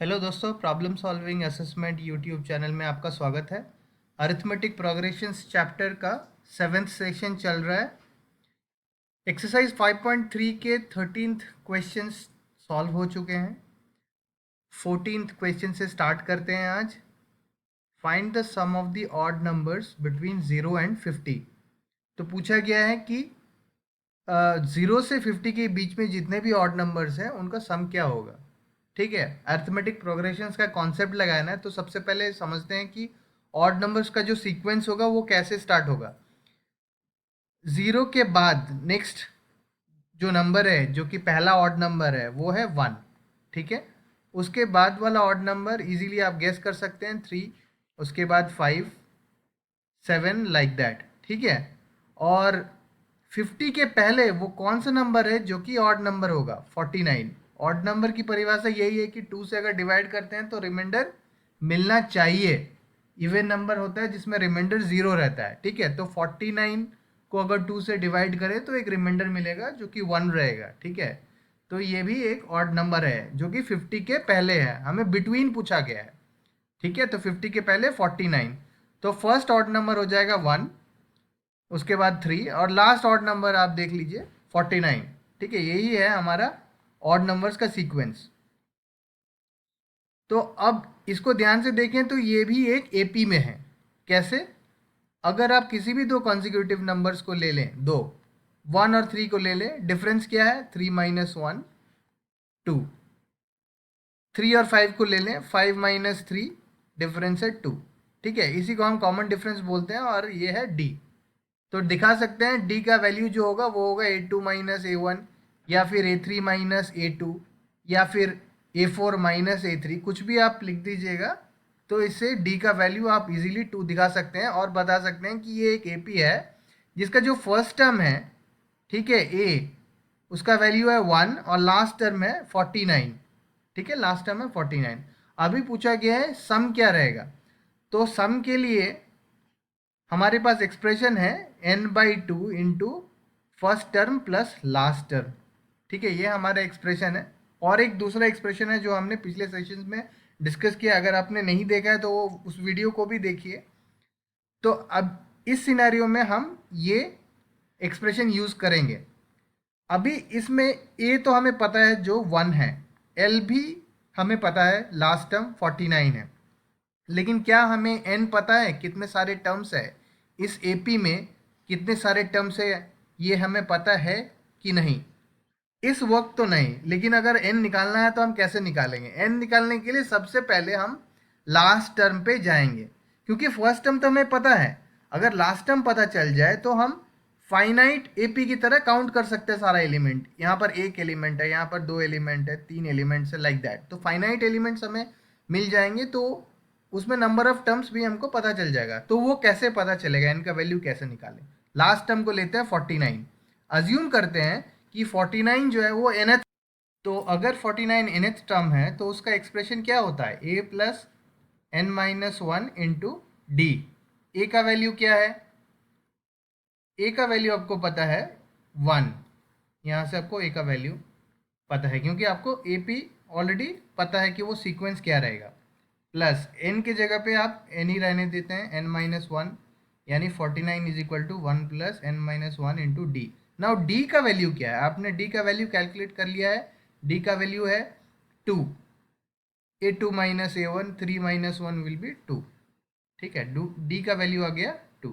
Hello दोस्तों, problem solving assessment YouTube channel में आपका स्वागत है। अरिथमेटिक प्रोग्रेशंस चैप्टर का 7th सेशन चल रहा है। एक्सरसाइज 5.3 के 13th क्वेश्चंस सॉल्व हो चुके हैं। 14th क्वेश्चन से स्टार्ट करते हैं आज। Find the sum of the odd numbers between 0 and 50। तो पूछा गया है कि 0 से 50 के बीच में जितने भी ऑड नंबर्स हैं उनका सम क्या होगा। ठीक है, अरिथमेटिक प्रोग्रेशंस का कॉन्सेप्ट लगाना है तो सबसे पहले समझते हैं कि ऑड नंबर्स का जो सीक्वेंस होगा वो कैसे स्टार्ट होगा। 0 के बाद नेक्स्ट जो नंबर है, जो कि पहला ऑड नंबर है, वो है 1। ठीक है, उसके बाद वाला ऑड नंबर इजीली आप गेस कर सकते हैं 3, उसके बाद 5, 7 लाइक दैट। ठीक है, और 50 के पहले वो कौन सा नंबर है जो कि ऑड नंबर होगा? 49। ऑड नंबर की परिभाषा यही है कि 2 से अगर डिवाइड करते हैं तो रिमाइंडर मिलना चाहिए। इवन नंबर होता है जिसमें रिमाइंडर 0 रहता है। ठीक है, तो 49 को अगर 2 से डिवाइड करें तो एक रिमाइंडर मिलेगा जो कि 1 रहेगा। ठीक है, तो ये भी एक ऑड नंबर है जो कि 50 के पहले है, हमें बिटवीन पूछा गया है। ठीक है, तो 50 के पहले 49, तो फर्स्ट ऑड नंबर हो जाएगा 1, उसके बाद 3 और लास्ट ऑड नंबर आप देख लीजिए 49। ठीक है, यही है हमारा ऑड नंबर्स का सीक्वेंस। तो अब इसको ध्यान से देखें तो ये भी एक एपी में है। कैसे? अगर आप किसी भी दो कॉन्जिक्यूटिव नंबर्स को ले लें, दो 1 और 3 को ले लें, डिफरेंस क्या है? 3 माइनस 1 2। 3 और 5 को ले लें, 5 माइनस 3, डिफरेंस है 2। ठीक है, इसी को हम कॉमन डिफरेंस बोलते हैं और ये है डी। तो दिखा सकते हैं डी का वैल्यू जो होगा वो होगा A2 माइनस A1, या फिर A3 माइनस A2, या फिर A4 माइनस A3, कुछ भी आप लिख दीजिएगा। तो इससे डी का वैल्यू आप इजीली 2 दिखा सकते हैं और बता सकते हैं कि ये एक एपी है जिसका जो फर्स्ट टर्म है, ठीक है, ए, उसका वैल्यू है 1 और लास्ट टर्म है 49। ठीक है, लास्ट टर्म है 49। अभी पूछा गया है सम क्या रहेगा। तो सम के लिए हमारे पास एक्सप्रेशन है n/2 into first term plus last term. ठीक है, ये हमारा एक्सप्रेशन है। और एक दूसरा एक्सप्रेशन है जो हमने पिछले सेशन में डिस्कस किया, अगर आपने नहीं देखा है तो वो उस वीडियो को भी देखिए। तो अब इस सिनेरियो में हम ये एक्सप्रेशन यूज करेंगे। अभी इसमें ए तो हमें पता है जो 1 है, एल भी हमें पता है, लास्ट टर्म 49 है, लेकिन क्या हमें एन पता है कितने सारे टर्म्स है इस एपी में, कितने सारे टर्म्स है ये हमें पता है कि नहीं? इस वक्त तो नहीं, लेकिन अगर एन निकालना है तो हम कैसे निकालेंगे? एन निकालने के लिए सबसे पहले हम लास्ट टर्म पे जाएंगे, क्योंकि फर्स्ट टर्म तो हमें पता है। अगर लास्ट टर्म पता चल जाए तो हम फाइनाइट एपी की तरह काउंट कर सकते हैं सारा एलिमेंट। यहाँ पर एक एलिमेंट है, यहाँ पर दो एलिमेंट है, तीन एलिमेंट्स है, लाइक दैट। तो फाइनाइट एलिमेंट्स हमें मिल जाएंगे, तो उसमें नंबर ऑफ टर्म्स भी हमको पता चल जाएगा। तो वो कैसे पता चलेगा, इनका वैल्यू कैसे निकालें? लास्ट टर्म को लेते हैं 49, अज्यूम करते हैं कि 49 जो है वो nth। तो अगर 49 nth टर्म है तो उसका एक्सप्रेशन क्या होता है? a plus n minus 1 into D. A का वैल्यू क्या है? ए का वैल्यू आपको पता है 1। यहाँ से आपको ए का वैल्यू पता है क्योंकि आपको ए पी ऑलरेडी पता है कि वो सीक्वेंस क्या रहेगा। प्लस एन की जगह पे आप एन ही रहने देते हैं, एन माइनस 1, यानी 49 is equal to 1 plus n minus 1 into d. Now d का वैल्यू क्या है? आपने डी का वैल्यू कैलकुलेट कर लिया है। डी का वैल्यू है 2। A2 minus A1, 3 minus 1 will be 2। ठीक है, डी का वैल्यू आ गया 2।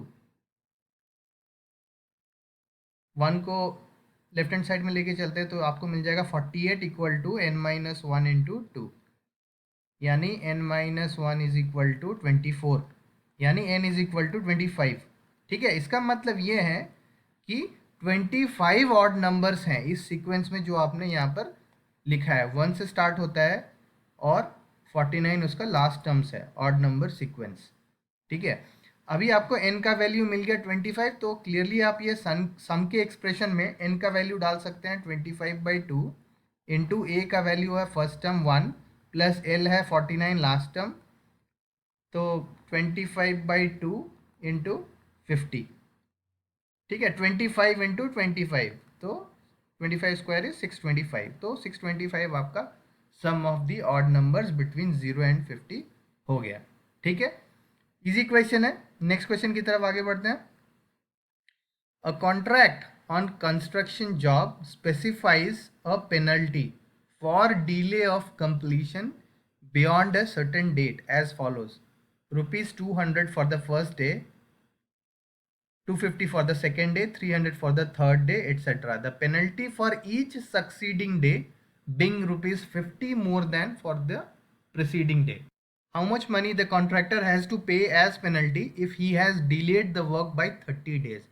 1 को लेफ्ट हैंड साइड में लेके चलते हैं तो आपको मिल जाएगा 48 equal to n minus 1 into 2, यानी n minus 1 is equal to 24, यानी n इज इक्वल टू 25। ठीक है, इसका मतलब ये है कि 25 ऑड नंबर्स हैं इस सीक्वेंस में जो आपने यहाँ पर लिखा है। 1 से स्टार्ट होता है और 49 उसका लास्ट टर्म्स है, ऑड नंबर सीक्वेंस। ठीक है, अभी आपको n का वैल्यू मिल गया 25, तो क्लियरली आप ये सम के एक्सप्रेशन में n का वैल्यू डाल सकते हैं 25/2 इंटू ए का वैल्यू है फर्स्ट टर्म 1 प्लस एल है 49 लास्ट टर्म, तो 25/2 इंटू 50। ठीक है, 25 इंटू 25, तो 25 स्क्वायर इज 625, तो 625 आपका sum of the odd numbers between 0 and 50 हो गया। ठीक है, इजी क्वेश्चन है। नेक्स्ट क्वेश्चन की तरफ आगे बढ़ते हैं। A contract on construction job specifies a penalty for delay of completion beyond a certain date as follows: rupees 200 for the first day, 250 for the second day, 300 for the third day, etc. The penalty for each succeeding day being rupees 50 more than for the preceding day. How much money the contractor has to pay as penalty if he has delayed the work by 30 days?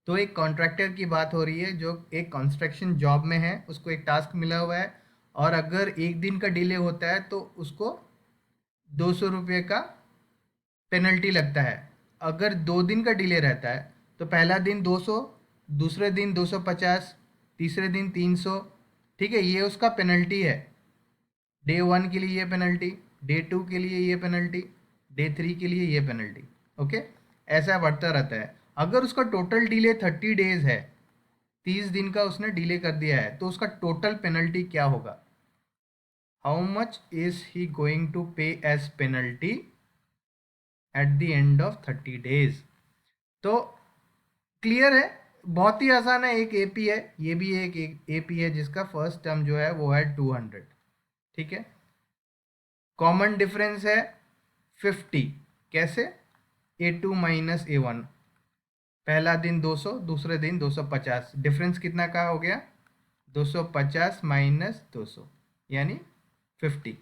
तो एक contractor की बात हो रही है जो एक construction job में है, उसको एक टास्क मिला हुआ है और अगर एक दिन का डिले होता है तो उसको 200 रुपये का पेनल्टी लगता है। अगर 2 दिन का डिले रहता है तो पहला दिन 200, दूसरे दिन 250, तीसरे दिन 300। ठीक है, ये उसका पेनल्टी है। डे 1 के लिए ये पेनल्टी, डे 2 के लिए ये पेनल्टी, डे 3 के लिए ये पेनल्टी। ओके, ऐसा बढ़ता रहता है। अगर उसका टोटल डिले 30 डेज है, 30 दिन का उसने डिले कर दिया है, तो उसका टोटल पेनल्टी क्या होगा? How much is he going to pay as penalty at the end of 30 days? तो क्लियर है, बहुत ही आसान है। एक एपी है, ये भी एक एपी है जिसका फर्स्ट टर्म जो है वो है 200। ठीक है, कॉमन डिफरेंस है 50। कैसे? A2 माइनस A1, पहला दिन 200, दूसरे दिन 250, डिफरेंस कितना का हो गया? 250 माइनस 200 यानी 50।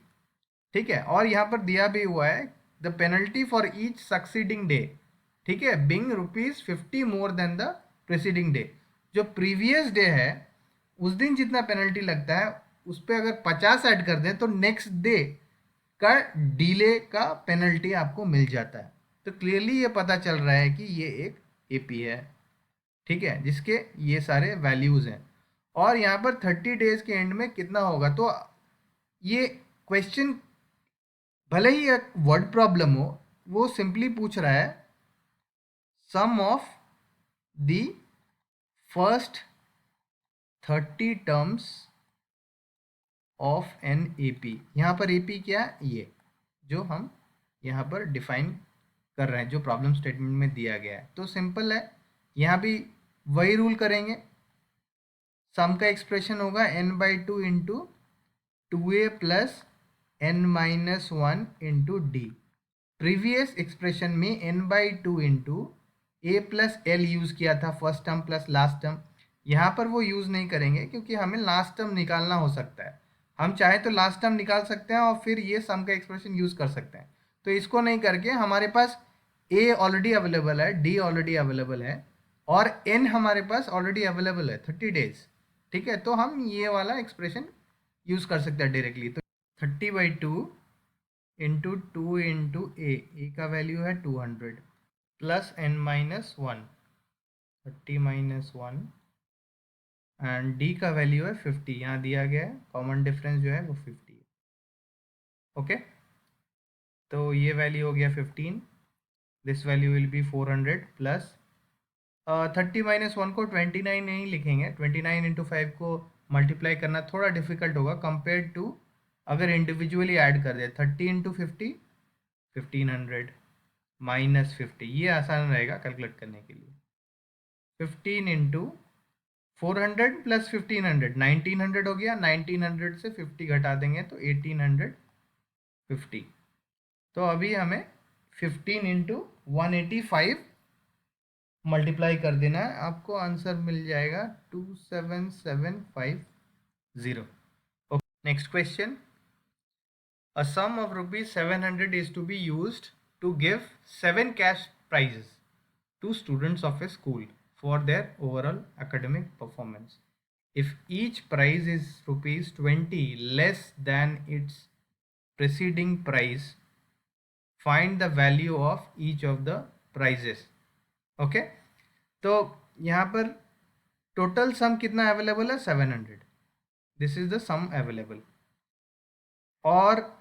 ठीक है, और यहाँ पर दिया भी हुआ है the penalty for each succeeding day, ठीक है, being rupees 50 more than the preceding day. जो प्रीवियस डे है उस दिन जितना पेनल्टी लगता है उस पर अगर 50 ऐड कर दें तो नेक्स्ट डे का डिले का पेनल्टी आपको मिल जाता है। तो क्लियरली ये पता चल रहा है कि ये एक एपी है। ठीक है, जिसके ये सारे वैल्यूज़ हैं और यहाँ पर 30 डेज के एंड में कितना होगा। तो ये क्वेश्चन भले ही एक वर्ड प्रॉब्लम हो, वो सिंपली पूछ रहा है sum of the first 30 terms of an AP. यहाँ पर एपी क्या है? ये जो हम यहाँ पर डिफाइन कर रहे हैं, जो प्रॉब्लम स्टेटमेंट में दिया गया है। तो सिंपल है, यहाँ भी वही रूल करेंगे। सम का एक्सप्रेशन होगा n/2 into 2a plus n-1 into D. Previous expression में n/2 into a plus L use किया था, first term plus last term. यहाँ पर वो यूज़ नहीं करेंगे क्योंकि हमें लास्ट टर्म निकालना हो सकता है। हम चाहे तो लास्ट टर्म निकाल सकते हैं और फिर ये सम का एक्सप्रेशन यूज़ कर सकते हैं। तो इसको नहीं करके हमारे पास a ऑलरेडी अवेलेबल है, d ऑलरेडी अवेलेबल है और n हमारे पास ऑलरेडी अवेलेबल है 30 डेज। ठीक है, तो हम ये वाला एक्सप्रेशन यूज़ कर सकते हैं डायरेक्टली। तो 30/2 इंटू 2 इंटू ए का वैल्यू है 200 प्लस n-1, 30-1 एंड डी का वैल्यू है 50, यहाँ दिया गया है। कॉमन डिफरेंस जो है वो 50 है। ओके, तो ये वैल्यू हो गया 15, this value will be 400 plus 30-1 को 29 नहीं लिखेंगे, 29 इंटू 5 को मल्टीप्लाई करना थोड़ा डिफिकल्ट होगा कंपेयर टू अगर इंडिविजुअली ऐड कर दे। 30 इंटू 50 1500 माइनस 50, ये आसान रहेगा कैलकुलेट करने के लिए। 15 इंटू 400 प्लस 1500 1900 हो गया। 1900 से 50 घटा देंगे तो 1850। तो अभी हमें 15 इंटू 185 मल्टीप्लाई कर देना है, आपको आंसर मिल जाएगा 27750। Okay, next question. A sum of rupees 700 is to be used to give 7 cash prizes to students of a school for their overall academic performance. If each prize is rupees 20 less than its preceding prize, find the value of each of the prizes. Okay, तो यहाँ पर total sum कितना available है? 700। This is the sum available. और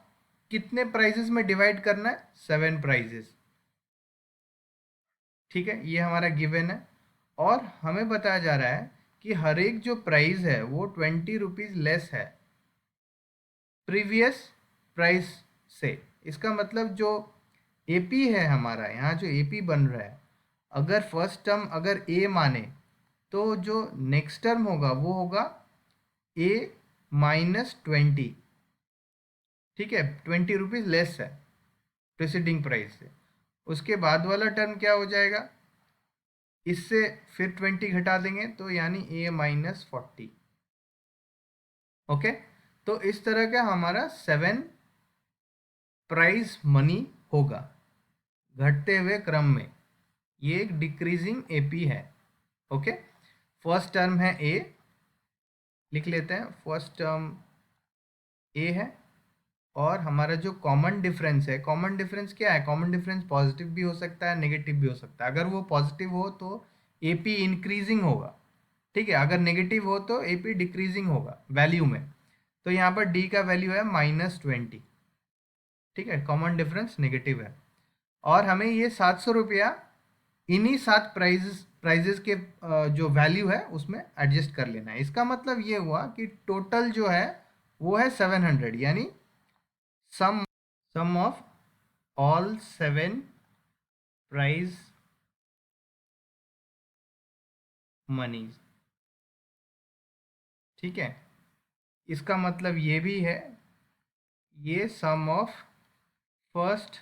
कितने prices में divide करना है? 7 प्राइजेस। ठीक है, ये हमारा गिवन है और हमें बताया जा रहा है कि हर एक जो प्राइज है वो 20 रुपीज़ लेस है। प्रीवियस प्राइस से। इसका मतलब जो एपी है हमारा, यहाँ जो एपी बन रहा है, अगर फर्स्ट टर्म अगर ए माने तो जो नेक्स्ट टर्म होगा वो होगा ए -20। ठीक है, 20 रुपीज़ लेस है प्रिसीडिंग प्राइस से। उसके बाद वाला टर्म क्या हो जाएगा, इससे फिर 20 घटा देंगे तो यानी ए -40। ओके, तो इस तरह का हमारा 7 प्राइस मनी होगा घटते हुए क्रम में। ये एक डिक्रीजिंग एपी है। ओके, फर्स्ट टर्म है ए, लिख लेते हैं फर्स्ट टर्म ए है। और हमारा जो कॉमन डिफरेंस है, कॉमन डिफरेंस क्या है, कॉमन डिफरेंस पॉजिटिव भी हो सकता है नेगेटिव भी हो सकता है। अगर वो पॉजिटिव हो तो एपी इंक्रीजिंग होगा, ठीक है। अगर नेगेटिव हो तो एपी डिक्रीजिंग होगा वैल्यू में। तो यहाँ पर डी का वैल्यू है -20, ठीक है, कॉमन डिफरेंस नेगेटिव है। और हमें ये 700 रुपया इन्हीं 7 प्राइजेस के जो वैल्यू है उसमें एडजस्ट कर लेना है। इसका मतलब ये हुआ कि टोटल जो है वो है 700, यानी sum of all 7 prize monies. ठीक है, इसका मतलब ये भी है, ये sum of first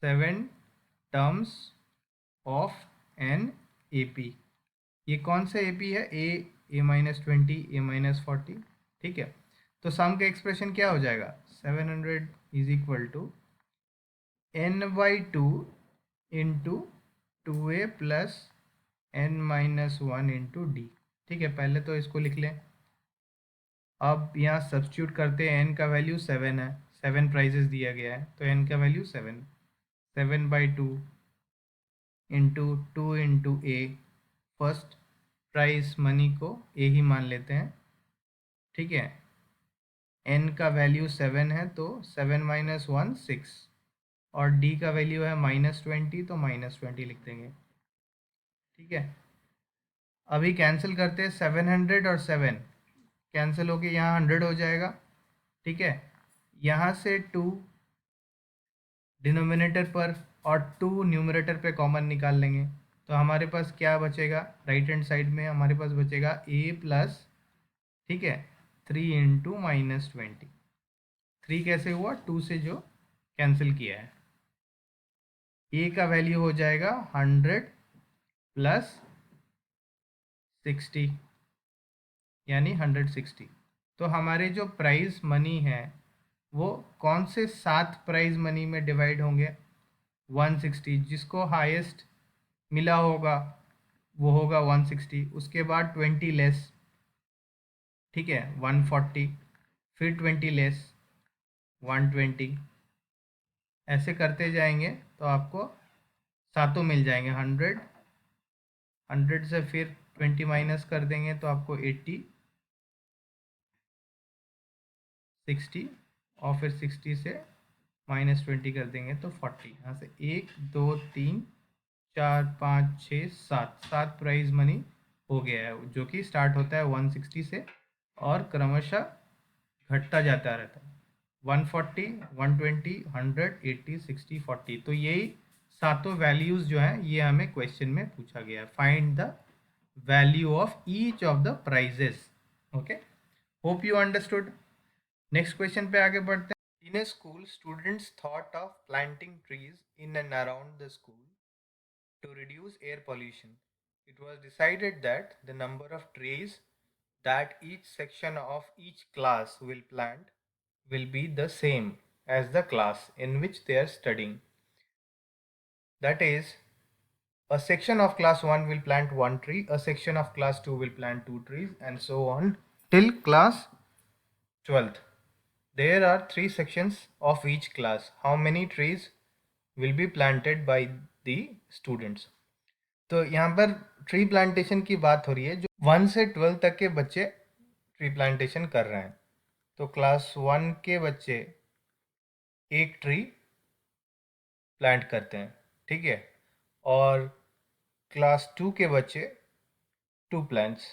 7 terms of an AP. ये कौन सा एपी है, ए-20, ए-40। ठीक है, तो सम का एक्सप्रेशन क्या हो जाएगा, 700 is equal to n/2 into 2a plus n-1 into d. ठीक है, पहले तो इसको लिख लें। अब यहाँ सब्स्टिट्यूट करते हैं, n का वैल्यू 7 है, 7 प्राइजेस दिया गया है तो n का वैल्यू 7, 7/2 इंटू 2 इंटू ए, फर्स्ट प्राइस मनी को ए ही मान लेते हैं। ठीक है, n का वैल्यू 7 है तो 7 - 1 6, और d का वैल्यू है -20 तो -20 लिख देंगे। ठीक है, अभी कैंसिल करते हैं, 700 और 7 कैंसिल होके यहाँ 100 हो जाएगा। ठीक है, यहाँ से 2 डिनोमिनेटर पर और 2 न्यूमरेटर पे कॉमन निकाल लेंगे तो हमारे पास क्या बचेगा, राइट हैंड साइड में हमारे पास बचेगा a प्लस, ठीक है, 3 इंटू -20। 3 कैसे हुआ, 2 से जो कैंसिल किया है। a का वैल्यू हो जाएगा 100 प्लस 60, यानी 160। तो हमारे जो प्राइस मनी है वो कौन से 7 प्राइज मनी में डिवाइड होंगे, 160। जिसको हाईएस्ट मिला होगा वो होगा 160, उसके बाद 20 लेस, ठीक है, 140, फिर 20 लेस 120, ऐसे करते जाएंगे तो आपको सातों मिल जाएंगे। 100, 100 से फिर 20 माइनस कर देंगे तो आपको 80, 60, और फिर 60 से -20 कर देंगे तो 40। यहाँ से 1 2 3 4 5 6 7, 7 प्राइज मनी हो गया है, जो कि स्टार्ट होता है 160 से और क्रमशः घटता जाता रहता है, 140, 120, 100, 80, 60, 40। तो यही सातों वैल्यूज जो हैं ये हमें क्वेश्चन में पूछा गया है, find the value of each of the prizes. Okay, hope you understood. Next question पे आगे बढ़ते हैं। In a school students thought of planting trees in and around the school to reduce air pollution. It was decided that the number of trees that each section of each class will plant will be the same as the class in which they are studying. That is, a section of class 1 will plant 1 tree, a section of class 2 will plant 2 trees, and so on till class 12th. There are 3 sections of each class. How many trees will be planted by the students? तो यहाँ पर tree plantation की बात हो रही है, जो 1 से 12 तक के बच्चे ट्री प्लांटेशन कर रहे हैं। तो क्लास 1 के बच्चे एक ट्री प्लांट करते हैं, ठीक है, और क्लास 2 के बच्चे 2 प्लांट्स,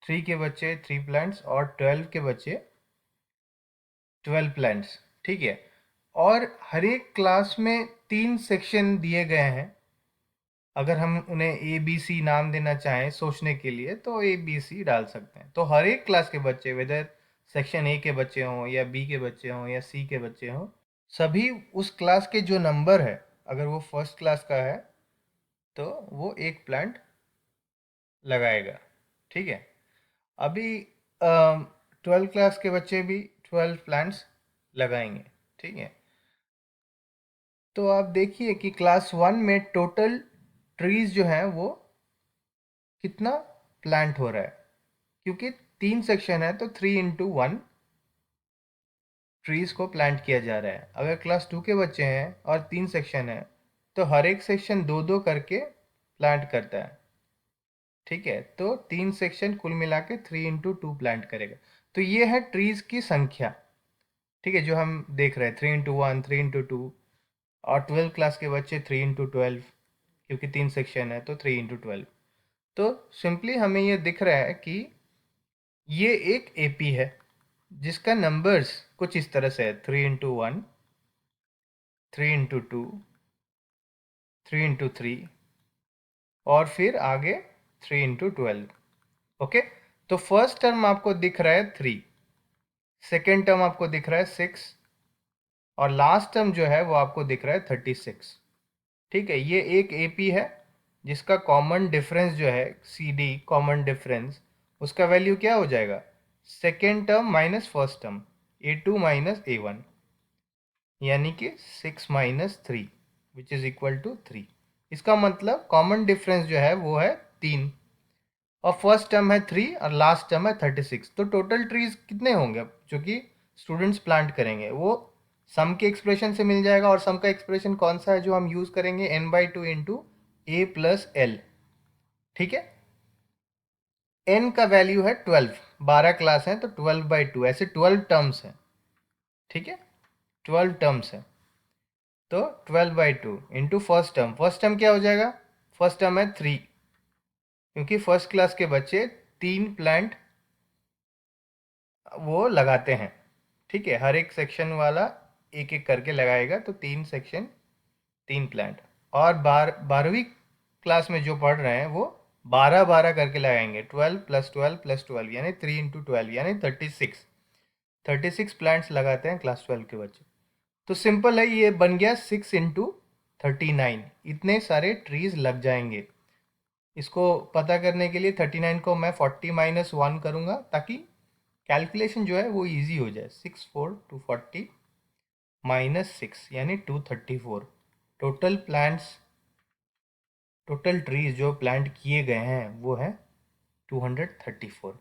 3 के बच्चे 3 प्लांट्स, और 12 के बच्चे 12 प्लांट्स, ठीक है। और हर एक क्लास में 3 सेक्शन दिए गए हैं। अगर हम उन्हें ए बी सी नाम देना चाहें सोचने के लिए तो ए बी सी डाल सकते हैं। तो हर एक क्लास के बच्चे, वेदर सेक्शन ए के बच्चे हों या बी के बच्चे हों या सी के बच्चे हों, सभी उस क्लास के जो नंबर है, अगर वो फर्स्ट क्लास का है तो वो एक प्लांट लगाएगा, ठीक है। अभी 12 क्लास के बच्चे भी 12 प्लांट्स लगाएंगे, ठीक है। तो आप देखिए कि क्लास 1 में टोटल ट्रीज जो हैं वो कितना प्लांट हो रहा है, क्योंकि 3 सेक्शन है तो 3 into 1 ट्रीज को प्लांट किया जा रहा है। अगर क्लास 2 के बच्चे हैं और 3 सेक्शन है तो हर एक सेक्शन 2-2 करके प्लांट करता है, ठीक है। तो 3 सेक्शन कुल मिला के 3 into 2 प्लांट करेगा। तो ये है ट्रीज की संख्या, ठीक है, जो हम देख रहे हैं 3 into 1, 3 into 2। और 12 क्लास के बच्चे 3 into 12, क्योंकि 3 सेक्शन है तो 3 into 12। तो सिंपली हमें ये दिख रहा है कि ये एक एपी है जिसका नंबर्स कुछ इस तरह से है 3 into 1, 3 into 2, 3 into 3 और फिर आगे 3 into 12। ओके, तो फर्स्ट टर्म आपको दिख रहा है 3, सेकेंड टर्म आपको दिख रहा है 6 और लास्ट टर्म जो है वो आपको दिख रहा है 36, ठीक है। ये एक एपी है जिसका कॉमन डिफरेंस जो है सी डी कॉमन डिफरेंस, उसका वैल्यू क्या हो जाएगा, second term minus first term, A2 minus A1, यानी कि 6 - 3 विच इज इक्वल टू 3। इसका मतलब कॉमन डिफरेंस जो है वो है 3 और फर्स्ट टर्म है 3 और लास्ट टर्म है 36। तो टोटल ट्रीज कितने होंगे जो कि स्टूडेंट्स प्लांट करेंगे, वो सम के एक्सप्रेशन से मिल जाएगा। और सम का एक्सप्रेशन कौन सा है जो हम यूज़ करेंगे, n/2 इंटू ए प्लस एल, ठीक है। n का वैल्यू है 12, 12 क्लास हैं तो 12/2, ऐसे 12 टर्म्स हैं, ठीक है, 12 टर्म्स हैं। तो 12/2 इंटू फर्स्ट टर्म क्या हो जाएगा, फर्स्ट टर्म है 3, क्योंकि फर्स्ट क्लास के बच्चे 3 प्लांट वो लगाते हैं, ठीक है। हर एक सेक्शन वाला एक एक करके लगाएगा तो 3 सेक्शन 3 प्लांट। और 12वीं क्लास में जो पढ़ रहे हैं वो 12-12 करके लगाएंगे, 12 + 12 + 12 यानी 3 into 12 यानी 36 प्लांट्स लगाते हैं क्लास 12 के बच्चे। तो सिंपल है, ये बन गया 6 into 39, इतने सारे ट्रीज लग जाएंगे। इसको पता करने के लिए 39 को मैं 40 - 1 करूँगा ताकि कैलकुलेशन जो है वो इजी हो जाए। 6 4 240 -6 यानी 234। टोटल प्लांट्स, टोटल ट्रीज जो प्लांट किए गए हैं वो है 234।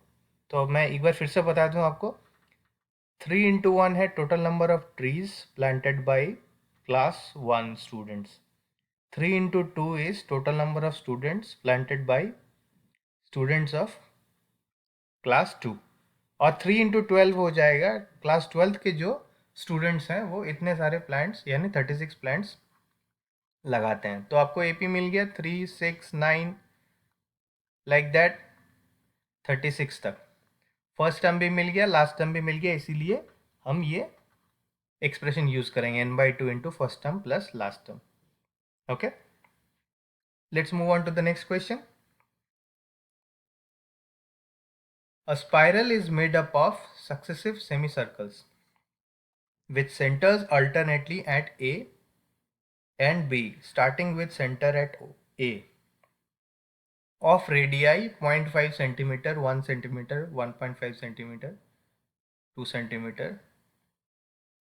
तो अब मैं एक बार फिर से बता दूं आपको, 3 into 1 है total number of trees planted by class 1 students. 3 into 2 is total number of students planted by students of class 2। और 3 into 12 हो जाएगा, क्लास 12 के जो स्टूडेंट्स हैं वो इतने सारे प्लांट्स यानी 36 प्लांट्स लगाते हैं। तो आपको एपी मिल गया 3 6 9 लाइक दैट 36 तक। फर्स्ट टर्म भी मिल गया, लास्ट टर्म भी मिल गया, इसीलिए हम ये एक्सप्रेशन यूज करेंगे n/2 into first term plus last term. Okay, let's move on to the next question. A spiral is made up of successive semicircles with centers alternately at A and B, starting with center at A, of radii 0.5 centimeter, 1 centimeter, 1.5 centimeter, 2 centimeter,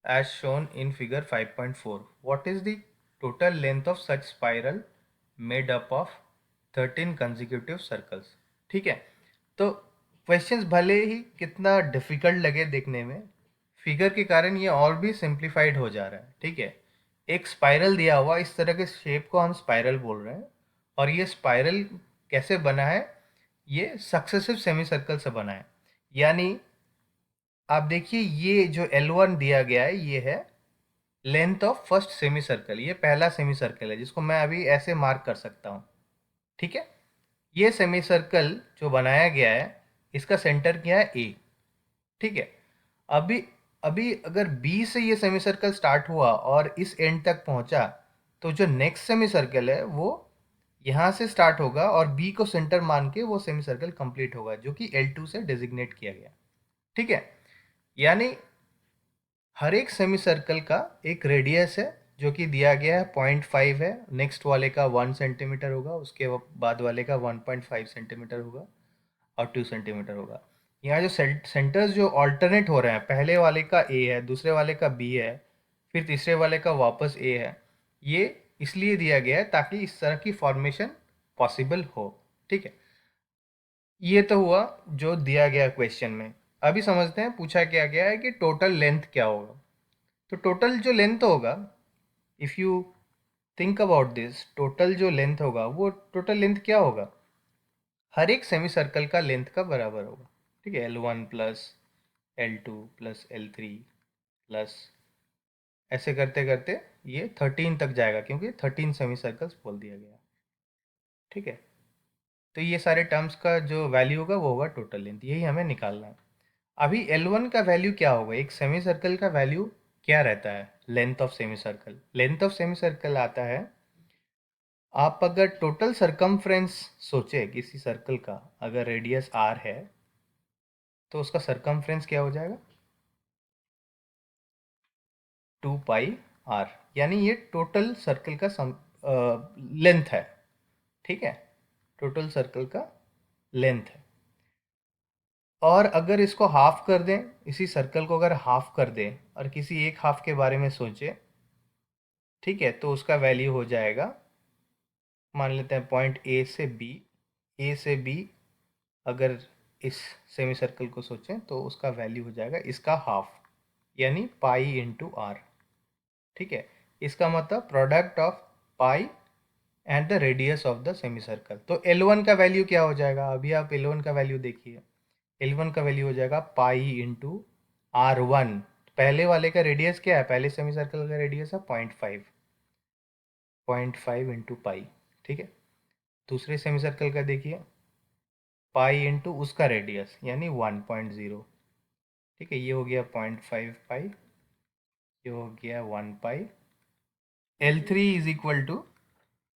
as shown in figure 5.4. What is the total length of such spiral made up of 13 consecutive circles? ठीक है, तो questions भले ही कितना difficult लगे देखने में, figure के कारण ये और भी सिंप्लीफाइड हो जा रहा है, ठीक है। एक स्पाइरल दिया हुआ, इस तरह के शेप को हम स्पाइरल बोल रहे हैं। और ये स्पाइरल कैसे बना है, ये सक्सेसिव सेमी सर्कल से बना है। यानी आप देखिए ये जो L1 दिया गया है ये है length of first semi circle, ये पहला सेमी सर्कल है जिसको मैं अभी ऐसे मार्क कर सकता हूँ, ठीक है। ये सेमी सर्कल जो बनाया गया है इसका सेंटर क्या है A, ठीक है। अभी अभी अगर बी से ये सेमी सर्कल स्टार्ट हुआ और इस एंड तक पहुंचा, तो जो नेक्स्ट सेमी सर्कल है वो यहाँ से स्टार्ट होगा और बी को सेंटर मान के वो सेमी सर्कल कंप्लीट होगा, जो कि L2 से डेजिग्नेट किया गया। ठीक है, यानी हर एक सेमी सर्कल का एक रेडियस है जो कि दिया गया है 0.5 है, नेक्स्ट वाले का 1 सेंटीमीटर होगा, उसके बाद वाले का 1.5 सेंटीमीटर होगा और 2 सेंटीमीटर होगा। यहाँ जो सेंटर्स जो ऑल्टरनेट हो रहे हैं, पहले वाले का ए है, दूसरे वाले का बी है, फिर तीसरे वाले का वापस ए है, ये इसलिए दिया गया है ताकि इस तरह की फॉर्मेशन पॉसिबल हो। ठीक है, ये तो हुआ जो दिया गया क्वेश्चन में। अभी समझते हैं पूछा क्या गया है कि टोटल लेंथ क्या होगा। तो टोटल जो लेंथ होगा, if you think about this, total जो लेंथ होगा वो टोटल लेंथ क्या होगा, हर एक सेमी सर्कल का लेंथ का बराबर होगा। ठीक है, L1 plus L2 plus L3 plus ऐसे करते करते ये 13 तक जाएगा, क्योंकि 13 सेमी सर्कल्स बोल दिया गया। ठीक है, तो ये सारे टर्म्स का जो वैल्यू होगा वो होगा टोटल लेंथ, यही हमें निकालना है। अभी L1 का वैल्यू क्या होगा, एक सेमी सर्कल का वैल्यू क्या रहता है, length of semi circle. Length of semi circle आता है, आप अगर टोटल सरकमफ्रेंस सोचे किसी सर्कल का, अगर रेडियस r है तो उसका सरकमफ्रेंस क्या हो जाएगा, 2πr, यानी ये टोटल सर्कल का लेंथ है। ठीक है, टोटल सर्कल का लेंथ है। और अगर इसको हाफ कर दें, इसी सर्कल को अगर हाफ कर दें और किसी एक हाफ के बारे में सोचें, ठीक है, तो उसका वैल्यू हो जाएगा, मान लेते हैं पॉइंट ए से बी, ए से बी अगर इस सेमी सर्कल को सोचें तो उसका वैल्यू हो जाएगा इसका हाफ, यानी पाई इंटू आर। ठीक है, इसका मतलब product of pi and the radius of the semi circle. तो L1 का वैल्यू क्या हो जाएगा, अभी आप L1 का वैल्यू देखिए, L1 का वैल्यू हो जाएगा पाई इंटू R1। पहले वाले का रेडियस क्या है, पहले सेमी सर्कल का रेडियस है 0.5, 0.5 इंटू पाई। ठीक है, दूसरे सेमी सर्कल का देखिए, पाई इंटू उसका रेडियस यानी 1.0। ठीक है, ये हो गया 0.5 पाई, ये हो गया 1 pi. L3 is equal to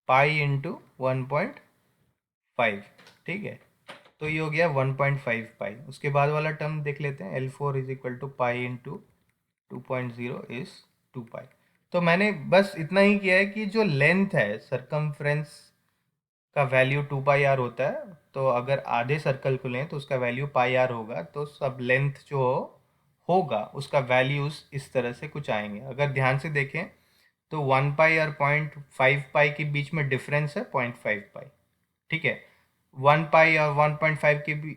pi into 1.5। ठीक है, तो ये हो गया 1.5 पाई। उसके बाद वाला टर्म देख लेते हैं, L4 is equal to pi into 2.0 is 2 pi. तो मैंने बस इतना ही किया है कि जो लेंथ है सरकमफ्रेंस का वैल्यू 2πr होता है, तो अगर आधे सर्कल को लें तो उसका वैल्यू πr होगा, तो सब लेंथ जो होगा उसका वैल्यूज इस तरह से कुछ आएंगे। अगर ध्यान से देखें तो 1 पाई और 0.5 पाई के बीच में डिफरेंस है 0.5 पाई। ठीक है, 1 पाई और 1.5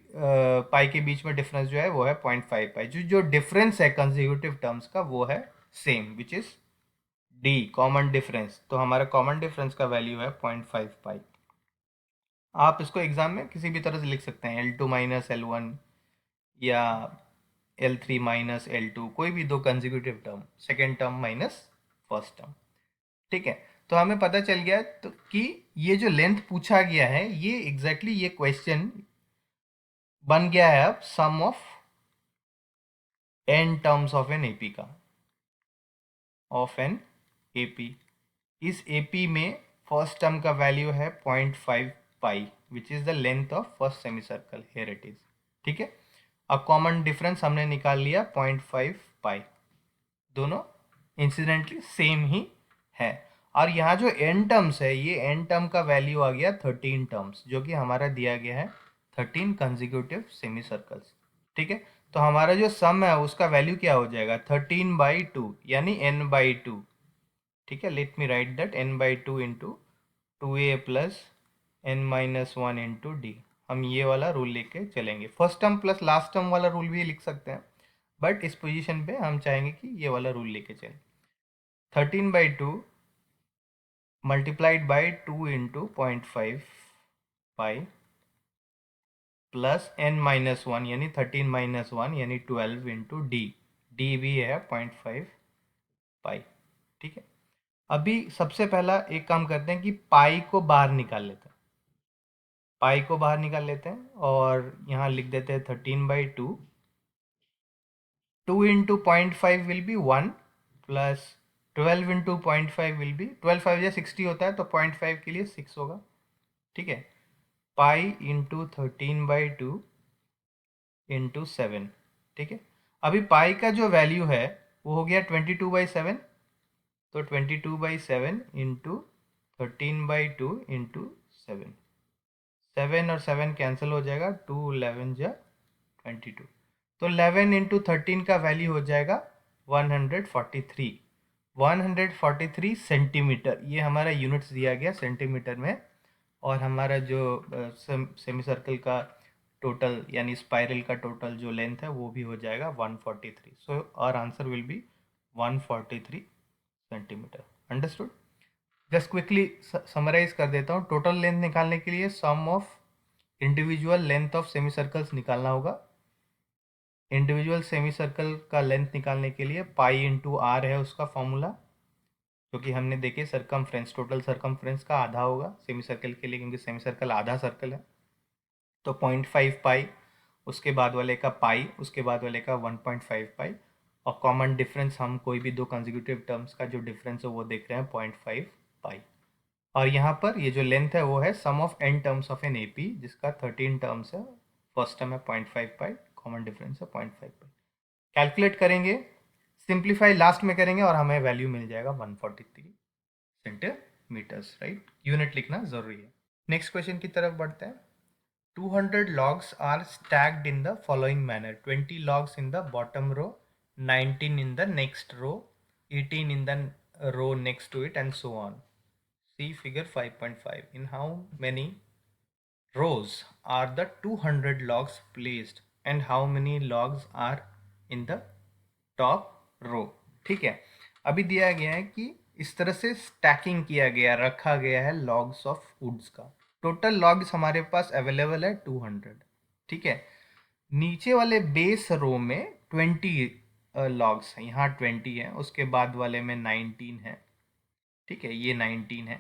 पाई के बीच में डिफरेंस जो है वो है 0.5 पाई। जो जो डिफरेंस है कंसेक्यूटिव टर्म्स का वो है same, which is D, common difference. तो हमारा कॉमन डिफरेंस का वैल्यू है 0.5 पाई। आप इसको एग्जाम में किसी भी तरह से लिख सकते हैं, L2 माइनस L1 या L3 माइनस L2, कोई भी दो consecutive term, second term minus first term. ठीक है, तो हमें पता चल गया तो कि ये जो लेंथ पूछा गया है ये एग्जैक्टली ये क्वेश्चन बन गया है अब sum of n terms of an AP का, ऑफ एन एपी। इस एपी में फर्स्ट टर्म का वैल्यू है 0.5 pi, which is the length of first semi circle, here it is. ठीक है, अब कॉमन डिफरेंस हमने निकाल लिया 0.5 पाई, दोनों इंसिडेंटली सेम ही है। और यहाँ जो n टर्म्स है, ये n टर्म का वैल्यू आ गया 13 टर्म्स, जो कि हमारा दिया गया है 13 कंसेक्यूटिव सेमी सर्कल्स। ठीक है, तो हमारा जो सम है उसका वैल्यू क्या हो जाएगा, 13/2 यानी n/2। ठीक है, let me right that, n/2 into 2a plus n-1 into D. हम ये वाला रूल लेके चलेंगे, first term plus last term वाला रूल भी लिख सकते हैं, बट इस पोजीशन पे हम चाहेंगे कि ये वाला रूल लेके चलें। 13/2 multiplied by 2 into 0.5 pi plus n-1 यानी 13-1 यानी 12 इंटू डी, डी भी है 0.5 पाई। ठीक है, अभी सबसे पहला एक काम करते हैं कि पाई को बाहर निकाल लेते हैं, पाई को बाहर निकाल लेते हैं और यहाँ लिख देते हैं 13/2 2 into 0.5 will be 1 plus 12 into 0.5 will be 12 5 या 60 होता है तो 0.5 के लिए 6 होगा, ठीक है। पाई इंटू 13/2 इंटू 7, ठीक है। अभी पाई का जो वैल्यू है वो हो गया 22/7, तो 22/7 इंटू 13/2 इंटू 7, 7 और 7 कैंसिल हो जाएगा, 2 11 जा 22, तो 11 इंटू 13 का वैल्यू हो जाएगा 143, 143 सेंटीमीटर। ये हमारा यूनिट्स दिया गया सेंटीमीटर में, और हमारा जो सेमी सर्कल का टोटल यानी स्पाइरल का टोटल जो लेंथ है वो भी हो जाएगा 143। So our answer will be 143 centimetre. Understood. Just quickly summarise कर देता हूँ। टोटल लेंथ निकालने के लिए sum of individual length of semi circles निकालना होगा। इंडिविजुअल सेमी सर्कल का लेंथ निकालने के लिए पाई इंटू आर है उसका फॉर्मूला, जो कि हमने देखे सरकमफ्रेंस, टोटल सरकमफ्रेंस का आधा होगा सेमी सर्कल के लिए, क्योंकि सेमी सर्कल आधा सर्कल है। तो 0.5 पाई, उसके बाद वाले का पाई, उसके बाद वाले का 1.5 पाई, और कॉमन डिफरेंस हम कोई भी दो कंसेक्यूटिव टर्म्स का जो डिफरेंस है वो देख रहे हैं 0.5 पाई। और यहाँ पर ये जो लेंथ है वो है sum of n terms of an AP, जिसका 13 टर्म्स है। फर्स्ट टर्म है 0.5 पाई, कॉमन डिफरेंस है 0.5 पाई। कैलकुलेट करेंगे, सिंप्लीफाई लास्ट में करेंगे और हमें वैल्यू मिल जाएगा 143 सेंटीमीटर्स, राइट। यूनिट लिखना जरूरी है। नेक्स्ट क्वेश्चन की तरफ बढ़ते हैं। 200 logs are stacked in the following manner: 20 logs in the bottom row, 19 in the next row, 18 in the row next to it, and so on. See figure 5.5. In how many rows are the 200 logs placed and how many logs are in the top row? ठीक है, अभी दिया गया है कि इस तरह से स्टैकिंग किया गया, रखा गया है लॉग्स ऑफ वुड्स का। टोटल लॉग्स हमारे पास अवेलेबल है 200, ठीक है। नीचे वाले बेस रो में 20 लॉग्स हैं, यहाँ 20 है, उसके बाद वाले में 19 है, ठीक है, ये 19 है,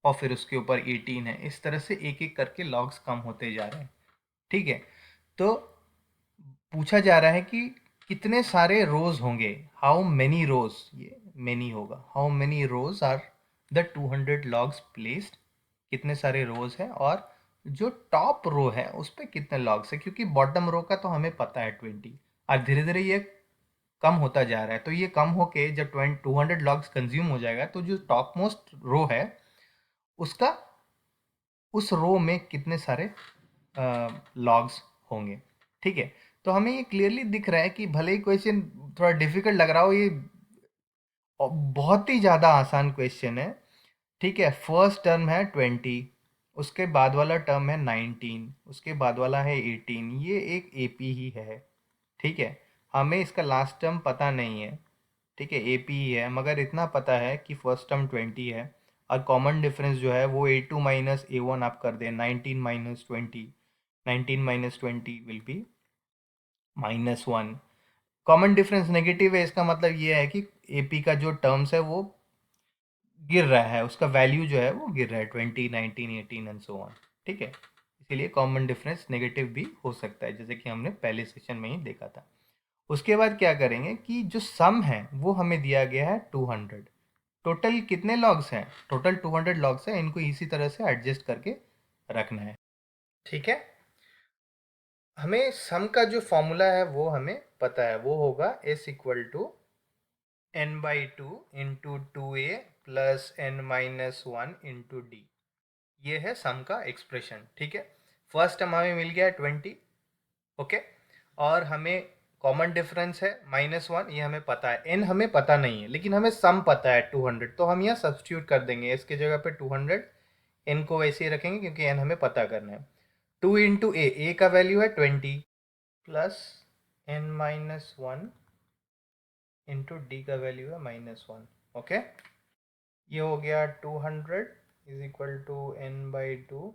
और फिर उसके ऊपर 18 है। इस तरह से एक एक करके लॉग्स कम होते जा रहे हैं, ठीक है। तो पूछा जा रहा है कि कितने सारे रोज होंगे, हाउ मेनी रोज, ये मेनी होगा, how many rows are the 200 logs placed, कितने सारे रोज हैं, और जो टॉप रो है उस पर कितने लॉग्स है, क्योंकि बॉटम रो का तो हमें पता है 20, और धीरे धीरे ये कम होता जा रहा है। तो ये कम होके जब 200 लॉग्स कंज्यूम हो जाएगा तो जो टॉप मोस्ट रो है उसका, उस रो में कितने सारे लॉग्स होंगे, ठीक है। तो हमें ये क्लियरली दिख रहा है कि भले ही क्वेश्चन थोड़ा डिफिकल्ट लग रहा हो, ये बहुत ही ज़्यादा आसान क्वेश्चन है, ठीक है। फर्स्ट टर्म है 20, उसके बाद वाला टर्म है 19, उसके बाद वाला है 18, ये एक एपी ही है, ठीक है। हमें इसका लास्ट टर्म पता नहीं है, ठीक है, एपी ही है, मगर इतना पता है कि फर्स्ट टर्म 20 है, और कॉमन डिफरेंस जो है वो A2 माइनस A1 आप कर दें, 19 minus 20, 19 minus 20 will be -1। Common difference negative है, इसका मतलब ये है कि एपी का जो टर्म्स है वो गिर रहा है, उसका वैल्यू जो है वो गिर रहा है, 20 19 18 एंड सो ऑन, ठीक है। इसीलिए कॉमन डिफरेंस नेगेटिव भी हो सकता है, जैसे कि हमने पहले सेशन में ही देखा था। उसके बाद क्या करेंगे कि जो सम है वो हमें दिया गया है 200। टोटल कितने लॉग्स हैं, टोटल 200 लॉग्स हैं, इनको इसी तरह से एडजस्ट करके रखना है, ठीक है। हमें सम का जो फॉर्मूला है वो हमें पता है, वो होगा S equal to n/2 into 2a plus n-1 into d. ये है सम का एक्सप्रेशन, ठीक है। फर्स्ट टर्म हमें मिल गया है 20, ओके, और हमें कॉमन डिफरेंस है -1, ये हमें पता है। n हमें पता नहीं है, लेकिन हमें सम पता है 200, तो हम यहाँ सब्स्टिट्यूट कर देंगे, इसके जगह पे 200, n को वैसे ही रखेंगे क्योंकि n हमें पता करना है। 2 इंटू ए का वैल्यू है 20 प्लस n-1 इंटू डी का वैल्यू है -1, ओके। ये हो गया 200 is equal to n/2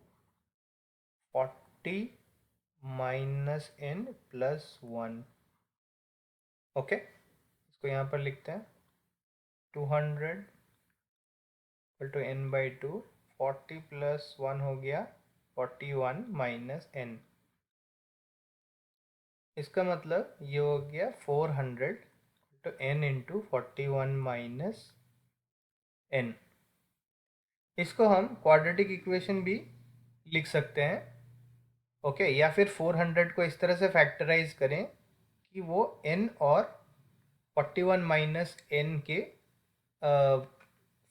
40 minus n plus 1, okay. इसको यहाँ पर लिखते हैं 200 इक्वल टू n/2, 40 प्लस 1 हो गया 41 माइनस n, इसका मतलब ये हो गया 400 तो n इंटू 41 माइनस n। इसको हम क्वाड्रेटिक इक्वेशन भी लिख सकते हैं, ओके। या फिर 400 को इस तरह से फैक्टराइज करें कि वो n और 41 माइनस n के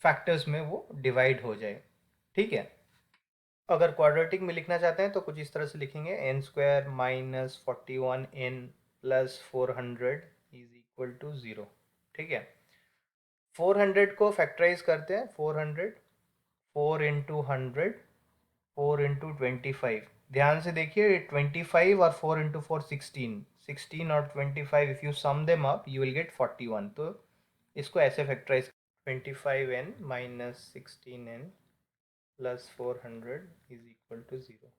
फैक्टर्स में वो डिवाइड हो जाए, ठीक है। अगर क्वाड्रेटिक में लिखना चाहते हैं तो कुछ इस तरह से लिखेंगे, n square minus 41 n plus 400 is equal to 0, ठीक है। 400 को फैक्टराइज करते हैं, 400 4 इंटू 100 4 इंटू 25। ध्यान से देखिए 25 और 4 इंटू 4 16, 16 और 25 if you sum them up you will get 41। तो इसको ऐसे factorise 25n minus 16n plus 400 is equal to 0।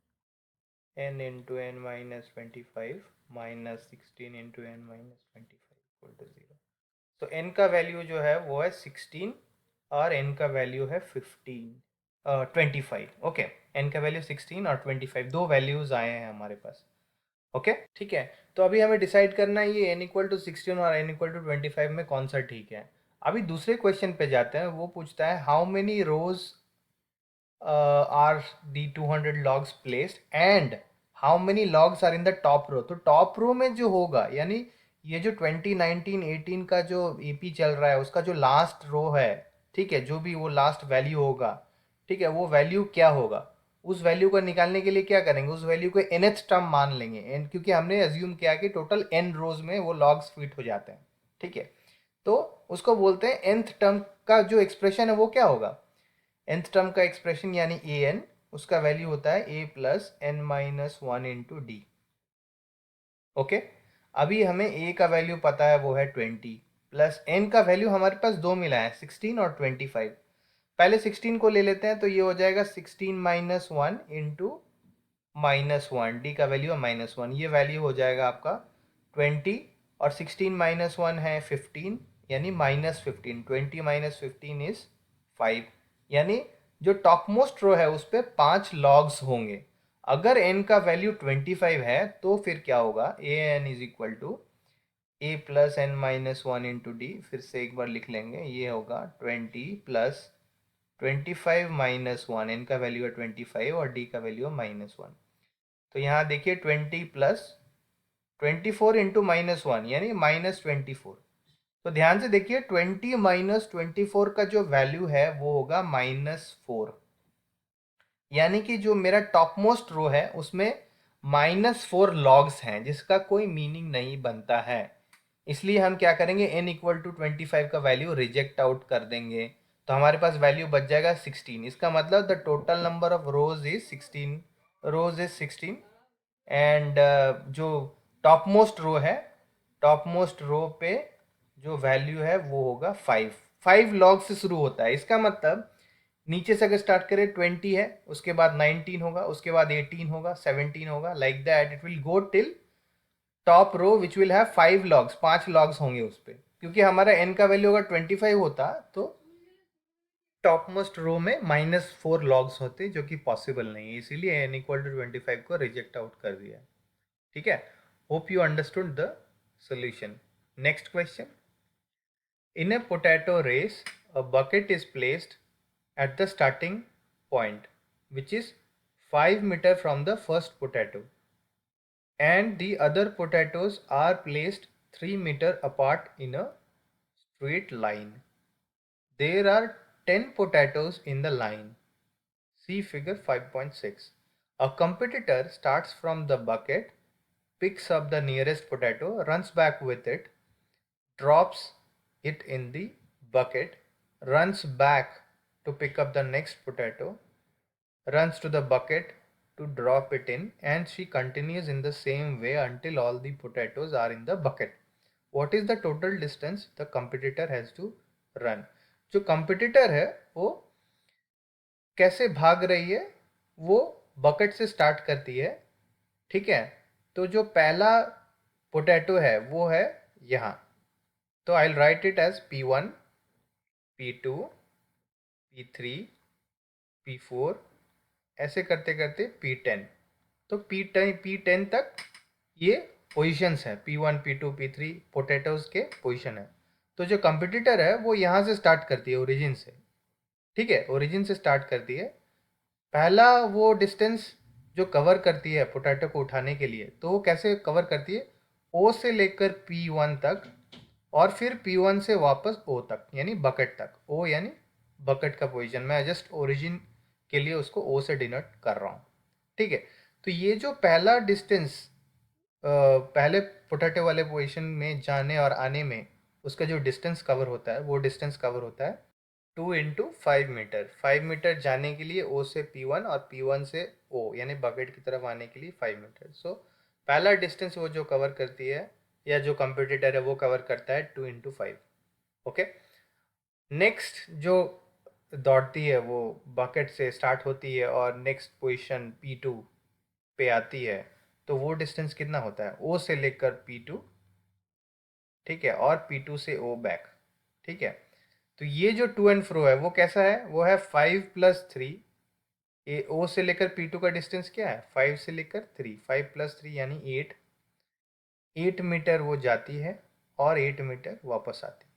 n into n minus 25 minus 16 into n minus 25 equal to 0। तो n का वैल्यू जो है वो है 16 और n का वैल्यू है 25, ओके। n का वैल्यू 16 और 25, दो वैल्यूज आए हैं हमारे पास, ओके, ठीक है। तो अभी हमें डिसाइड करना है ये n इक्वल टू 16 और n इक्वल टू 25 में कौन सा ठीक है। अभी दूसरे क्वेश्चन पे जाते हैं, वो पूछता है how many rows are the 200 logs placed and how many logs are in the top row। तो टॉप रो में जो होगा, यानी ये जो 2019-18 का जो एपी चल रहा है उसका जो लास्ट रो है, ठीक है, जो भी वो लास्ट वैल्यू होगा, ठीक है, वो वैल्यू क्या होगा, उस वैल्यू को निकालने के लिए क्या करेंगे, उस वैल्यू को nth टर्म मान लेंगे n, क्योंकि हमने एज्यूम किया कि टोटल n रोज में वो लॉग्स फिट हो जाते हैं, ठीक है। तो उसको बोलते हैं nth टर्म का जो एक्सप्रेशन है वो क्या होगा, nth टर्म का एक्सप्रेशन यानी ए एन, उसका वैल्यू होता है a plus n minus one into d, okay. अभी हमें ए का वैल्यू पता है वो है 20 प्लस एन का वैल्यू हमारे पास दो मिला है 16 और 25। पहले 16 को ले लेते हैं तो ये हो जाएगा 16 minus one into minus one, D का वैल्यू है माइनस वन, ये वैल्यू हो जाएगा आपका 20 और 16 माइनस वन है 15 यानी माइनस 15, 20 माइनस 15 इज 5, यानी जो टॉप मोस्ट रो है उस पर 5 लॉग्स होंगे। अगर n का वैल्यू 25 है तो फिर क्या होगा, a n is equal to a plus n minus one into d, फिर से एक बार लिख लेंगे, ये होगा 20 प्लस 25 माइनस वन, एन का वैल्यू है 25 और डी का वैल्यू है माइनस वन। तो यहाँ देखिए 20 प्लस 24 इंटू माइनस वन यानी माइनस 24। तो ध्यान से देखिए 20 माइनस 24 का जो वैल्यू है वो होगा -4, यानी कि जो मेरा टॉप मोस्ट रो है उसमें -4 लॉग्स हैं जिसका कोई मीनिंग नहीं बनता है। इसलिए हम क्या करेंगे, n इक्वल टू 25 का वैल्यू रिजेक्ट आउट कर देंगे, तो हमारे पास वैल्यू बच जाएगा 16। इसका मतलब the total number of rows is 16, rows is 16 and जो टॉप मोस्ट रो है, टॉप मोस्ट रो पे जो वैल्यू है वो होगा 5, 5 लॉग से शुरू होता है। इसका मतलब नीचे से अगर स्टार्ट करें 20 है, उसके बाद 19 होगा, उसके बाद 18 होगा, 17 होगा, like that it will go till top row which will have 5 logs, 5 logs होंगे उस पर। क्योंकि हमारा n का वैल्यू अगर 25 होता तो टॉप मोस्ट रो में -4 लॉग्स होते जो कि पॉसिबल नहीं है, इसीलिए n इक्वल टू 25 को रिजेक्ट आउट कर दिया, ठीक है। Hope you understood the solution. Next question. In a potato race, a bucket is placed at the starting point, which is 5 meter from the first potato, and the other potatoes are placed 3 meter apart in a straight line. There are 10 potatoes in the line. See figure 5.6. A competitor starts from the bucket, picks up the nearest potato, runs back with it, drops it in the bucket, runs back to pick up the next potato, runs to the bucket to drop it in, and she continues in the same way until all the potatoes are in the bucket. What is the total distance the competitor has to run? जो competitor है वो कैसे भाग रही है, वो bucket से start करती है, ठीक है। तो जो पहला पोटैटो है वो है यहाँ, तो I will write it as P1, P2, P3, P4, ऐसे करते करते P10। तो P10 तक ये पोजीशंस है, P1 P2 P3 पोटैटोज के पोजीशन है। तो जो कंपटीटर है वो यहाँ से स्टार्ट करती है, ओरिजिन से, ठीक है, ओरिजिन से स्टार्ट करती है। पहला वो डिस्टेंस जो कवर करती है पोटैटो को उठाने के लिए, तो वो कैसे कवर करती है, O से लेकर P1 तक और फिर P1 से वापस O तक, यानी बकेट तक। O यानी बकेट का पोजीशन, मैं जस्ट ओरिजिन के लिए उसको O से डिनोट कर रहा हूँ, ठीक है। तो ये जो पहला डिस्टेंस पहले पोटैटो वाले पोजीशन में जाने और आने में उसका जो डिस्टेंस कवर होता है, वो डिस्टेंस कवर होता है 2 × 5 मीटर। 5 मीटर जाने के लिए O से P1 और P1 से O यानी बकेट की तरफ आने के लिए 5 मीटर। सो पहला डिस्टेंस वो जो कवर करती है या जो कंपटीटर है वो कवर करता है 2 × 5। ओके, नेक्स्ट जो दौड़ती है वो बकेट से स्टार्ट होती है और नेक्स्ट पोजीशन P2 पे आती है, तो वो डिस्टेंस कितना होता है, O से लेकर P2, ठीक है, और P2 से O बैक, ठीक है। तो ये जो टू एंड फ्रो है वो कैसा है, वो है 5 + 3। ए O से लेकर P2 का डिस्टेंस क्या है, 5 से लेकर 3, 5 + 3 यानी 8। 8 मीटर वो जाती है और 8 मीटर वापस आती है,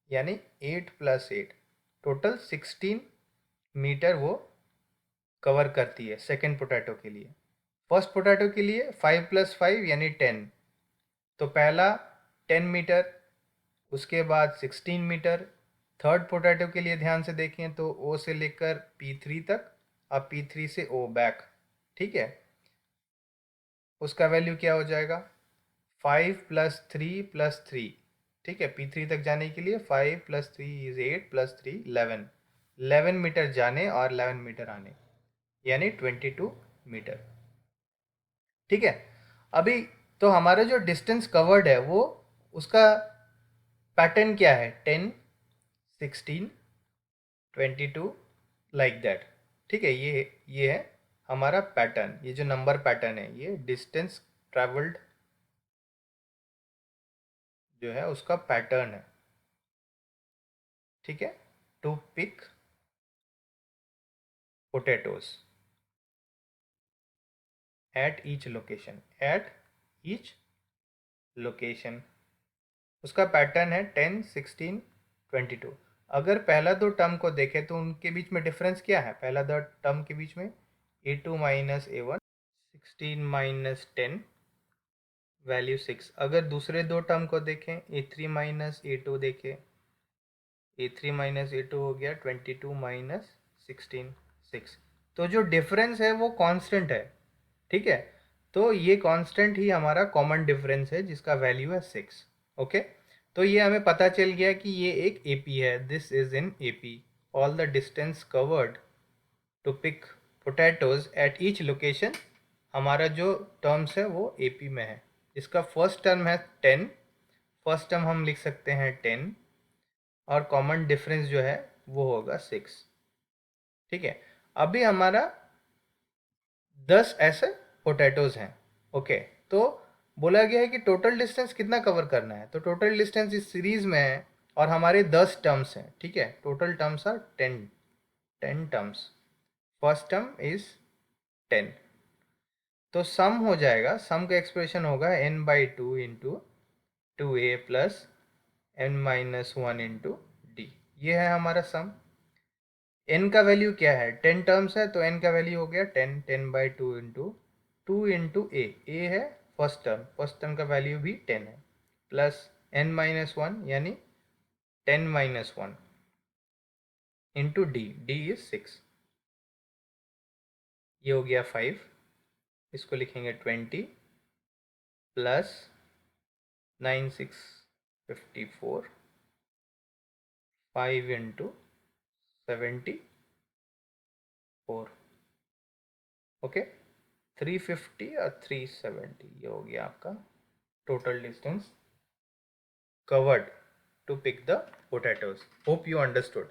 यानी 8 + 8 टोटल 16 मीटर वो कवर करती है सेकेंड पोटैटो के लिए। फर्स्ट पोटैटो के लिए 5 + 5 यानी 10, तो पहला 10 मीटर, उसके बाद 16 मीटर। थर्ड पोटैटो के लिए ध्यान से देखें तो O से लेकर P3 तक, अब P3 से O बैक, ठीक है, उसका वैल्यू क्या हो जाएगा, 5 + 3 + 3, ठीक है। P3 तक जाने के लिए 5 + 3 = 8 + 3 11, 11 मीटर जाने और 11 मीटर आने, यानी 22 मीटर, ठीक है। अभी तो हमारा जो डिस्टेंस कवर्ड है वो उसका पैटर्न क्या है, 10 16 22 लाइक दैट, ठीक है। ये है हमारा पैटर्न, ये जो नंबर पैटर्न है ये डिस्टेंस ट्रेवल्ड जो है उसका पैटर्न है, ठीक है, to pick potatoes at each location, at each location उसका पैटर्न है 10 16 22। अगर पहला दो टर्म को देखें तो उनके बीच में डिफरेंस क्या है, पहला दो टर्म के बीच में A2 - A1, 16 - 10 वैल्यू 6। अगर दूसरे दो टर्म को देखें A3 - A2 देखें, A3 - A2 हो गया 22 - 16 6। तो जो डिफरेंस है वो कांस्टेंट है, ठीक है। तो ये कांस्टेंट ही हमारा कॉमन डिफरेंस है जिसका वैल्यू है 6। ओके, तो ये हमें पता चल गया कि ये एक AP है, this is in AP, all the distance covered to pick potatoes at each location. हमारा जो टर्म्स है वो AP में है। इसका फर्स्ट टर्म है 10, फर्स्ट टर्म हम लिख सकते हैं 10 और कॉमन डिफरेंस जो है वो होगा 6, ठीक है। अभी हमारा 10 ऐसे पोटैटोज हैं, ओके। तो बोला गया है कि टोटल डिस्टेंस कितना कवर करना है, तो टोटल डिस्टेंस इस सीरीज में है और हमारे 10 टर्म्स हैं, ठीक है। Total terms are 10 terms, first term is 10। तो सम हो जाएगा, सम का एक्सप्रेशन होगा n/2 × 2a + n - 1 × d। ये है हमारा सम। n का वैल्यू क्या है, 10 टर्म्स है तो n का वैल्यू हो गया 10, 10/2 × 2 × a है फर्स्ट टर्म, फर्स्ट टर्म का वैल्यू भी 10 है, प्लस n - 1 यानी 10 - 1 × d, d इज 6, ये हो गया 5, इसको लिखेंगे 20 प्लस 9 6 54, 5 × 74, ओके, 350 और 370, ये हो गया आपका total distance covered to pick the potatoes. Hope you understood.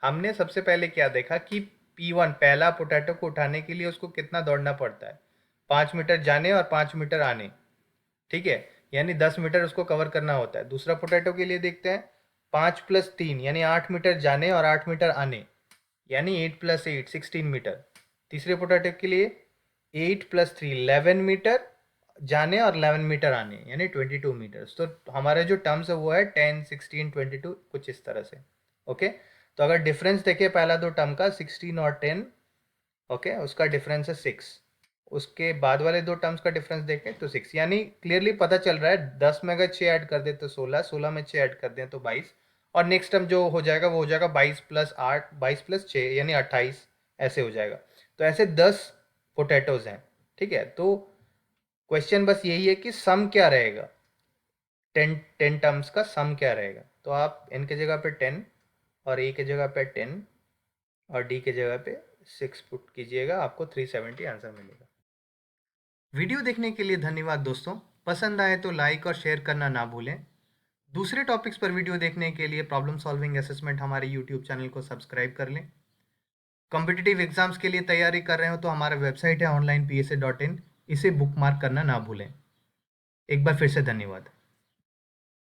हमने सबसे पहले क्या देखा कि P1 पहला पोटैटो को उठाने के लिए उसको कितना दौड़ना पड़ता है, 5 मीटर जाने और 5 मीटर आने, ठीक है, यानी 10 मीटर उसको कवर करना होता है। दूसरा पोटैटो के लिए देखते हैं, 5 + 3 यानी 8 मीटर जाने और 8 मीटर आने, यानी 8 + 8 16 मीटर। तीसरे पोटैटो के लिए 8 + 3 11 मीटर जाने और 11 मीटर आने, यानी 22 मीटर्स। तो हमारे जो टर्म्स है वो है 10, 16, 22, कुछ इस तरह से। ओके, तो अगर डिफरेंस देखिए पहला दो टर्म का 16 और 10, ओके, उसका डिफरेंस है 6। उसके बाद वाले दो टर्म्स का डिफरेंस देखें तो 6, यानी क्लियरली पता चल रहा है 10 में अगर 6 ऐड कर दे तो 16, 16 में 6 ऐड कर दें तो 22, और नेक्स्ट टर्म जो हो जाएगा वो हो जाएगा 22 प्लस 8, 22 प्लस 6 यानी 28, ऐसे हो जाएगा। तो ऐसे 10 पोटैटोज हैं, ठीक है। तो क्वेश्चन बस यही है कि सम क्या रहेगा, 10 टर्म्स का सम क्या रहेगा। तो आप n के जगह पे 10 और a के जगह पे 10 और d के जगह पे 6 पुट कीजिएगा, आपको 370 आंसर मिलेगा। वीडियो देखने के लिए धन्यवाद दोस्तों। पसंद आए तो लाइक और शेयर करना ना भूलें। दूसरे टॉपिक्स पर वीडियो देखने के लिए प्रॉब्लम सॉल्विंग असेसमेंट हमारे यूट्यूब चैनल को सब्सक्राइब कर लें। कॉम्पिटिटिव एग्जाम्स के लिए तैयारी कर रहे हो तो हमारा वेबसाइट है onlinepsa.in, इसे बुकमार्क करना ना भूलें। एक बार फिर से धन्यवाद।